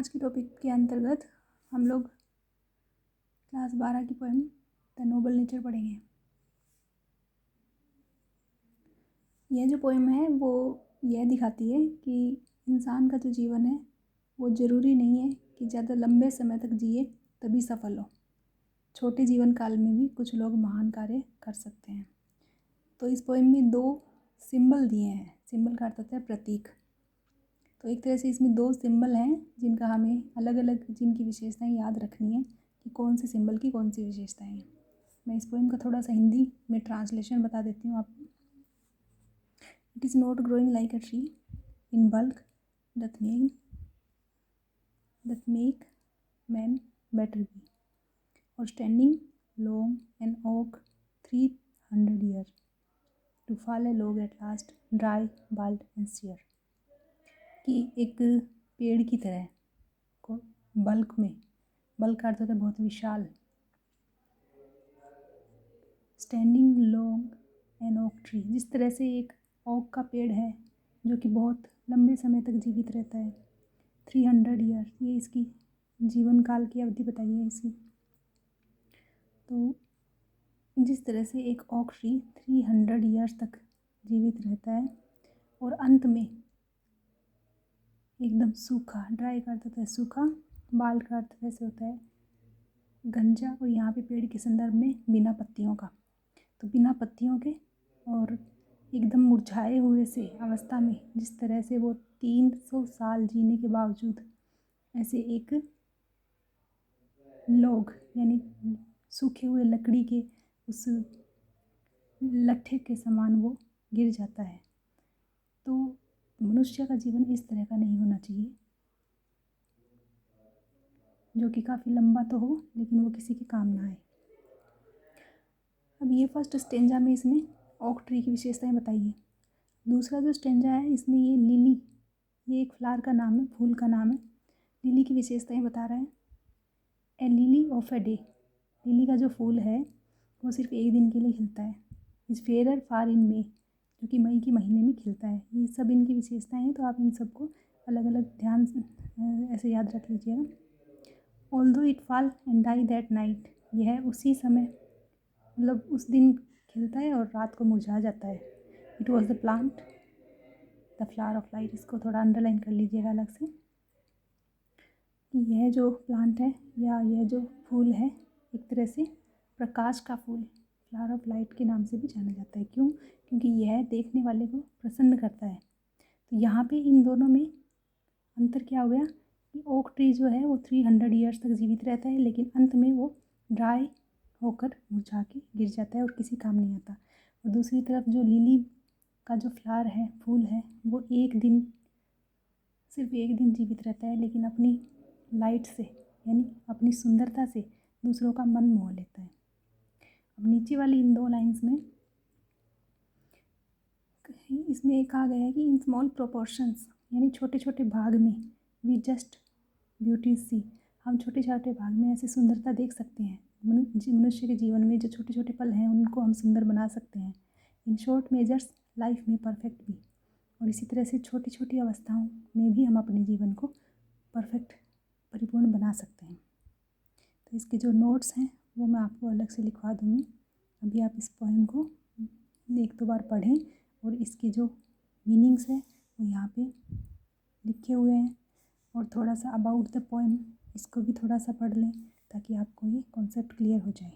आज के टॉपिक के अंतर्गत हम लोग क्लास 12 की पोएम द नोबल नेचर पढ़ेंगे। यह जो पोएम है वो यह दिखाती है कि इंसान का जो जीवन है वो ज़रूरी नहीं है कि ज़्यादा लंबे समय तक जिए तभी सफल हो। छोटे जीवन काल में भी कुछ लोग महान कार्य कर सकते हैं। तो इस पोएम में 2 सिंबल दिए हैं। सिंबल का अर्थ होता है प्रतीक। तो एक तरह से इसमें 2 सिंबल हैं जिनका हमें अलग अलग जिनकी विशेषताएं याद रखनी है कि कौन से सिंबल की कौन सी विशेषताएं हैं। मैं इस पोएम का थोड़ा सा हिंदी में ट्रांसलेशन बता देती हूँ आपको। It is not growing like a tree in bulk doth make man better be or standing long an oak 300 year to fall a log at last dry bald and sear. कि एक पेड़ की तरह को बल्क का अर्थ होता है बहुत विशाल। Standing long an oak tree, जिस तरह से एक ओक का पेड़ है जो कि बहुत लंबे समय तक जीवित रहता है। 300 ईयर, ये इसकी जीवन काल की अवधि बताई है इसकी। तो जिस तरह से एक ओक ट्री 300 ईयर्स तक जीवित रहता है और अंत में एकदम सूखा, ड्राई का अर्थ होता है सूखा, बाल्ड का अर्थ वैसे होता है गंजा, और यहाँ पे पेड़ के संदर्भ में बिना पत्तियों का। तो बिना पत्तियों के और एकदम मुरझाए हुए से अवस्था में जिस तरह से वो 300 साल जीने के बावजूद ऐसे एक लॉग यानी सूखे हुए लकड़ी के उस लट्ठे के समान वो गिर जाता है। तो मनुष्य का जीवन इस तरह का नहीं होना चाहिए जो कि काफ़ी लंबा तो हो लेकिन वो किसी के काम ना आए। अब ये फर्स्ट स्टेंजा में इसने ओक ट्री की विशेषताएं बताई है। दूसरा जो स्टेंजा है इसमें ये लिली, ये एक फ्लावर का नाम है, फूल का नाम है। लिली की विशेषताएं बता रहा है। A lily of a day, lily का जो फूल है वो सिर्फ एक दिन के लिए खिलता है। इज़ फेयर फार इन मे, जो कि मई के महीने में खिलता है। ये सब इनकी विशेषताएं हैं, तो आप इन सबको अलग अलग ध्यान ऐसे याद रख लीजिएगा। Although it fall and die that night, यह उसी समय मतलब उस दिन खिलता है और रात को मुरझा जाता है। It was the plant the flower of light, इसको थोड़ा अंडरलाइन कर लीजिएगा अलग से कि यह जो प्लांट है या यह जो फूल है एक तरह से प्रकाश का फूल, फ्लावर ऑफ लाइट के नाम से भी जाना जाता है। क्यों? क्योंकि यह देखने वाले को प्रसन्न करता है। तो यहाँ पे इन दोनों में अंतर क्या हो गया कि ओक ट्री जो है वो 300 ईयर्स तक जीवित रहता है लेकिन अंत में वो ड्राई होकर मुरझा के गिर जाता है और किसी काम नहीं आता। और दूसरी तरफ जो लिली का जो फ्लावर है, फूल है, वो सिर्फ एक दिन जीवित रहता है लेकिन अपनी लाइट से यानी अपनी सुंदरता से दूसरों का मन मोह लेता है। अब नीचे वाली इन 2 लाइन्स में इसमें कहा गया है कि इन स्मॉल प्रोपोर्शंस यानी छोटे छोटे भाग में वी जस्ट ब्यूटी सी, हम छोटे छोटे भाग में ऐसी सुंदरता देख सकते हैं। मनुष्य के जीवन में जो छोटे छोटे पल हैं उनको हम सुंदर बना सकते हैं। इन शॉर्ट मेजर्स लाइफ में परफेक्ट भी, और इसी तरह से छोटी छोटी अवस्थाओं में भी हम अपने जीवन को परफेक्ट परिपूर्ण बना सकते हैं। तो इसके जो नोट्स हैं वो मैं आपको अलग से लिखवा दूँगी। अभी आप इस पोएम को 1-2 बार पढ़ें और इसके जो मीनिंग्स है वो यहाँ पे लिखे हुए हैं, और थोड़ा सा अबाउट द पोएम इसको भी थोड़ा सा पढ़ लें ताकि आपको ये कॉन्सेप्ट क्लियर हो जाए।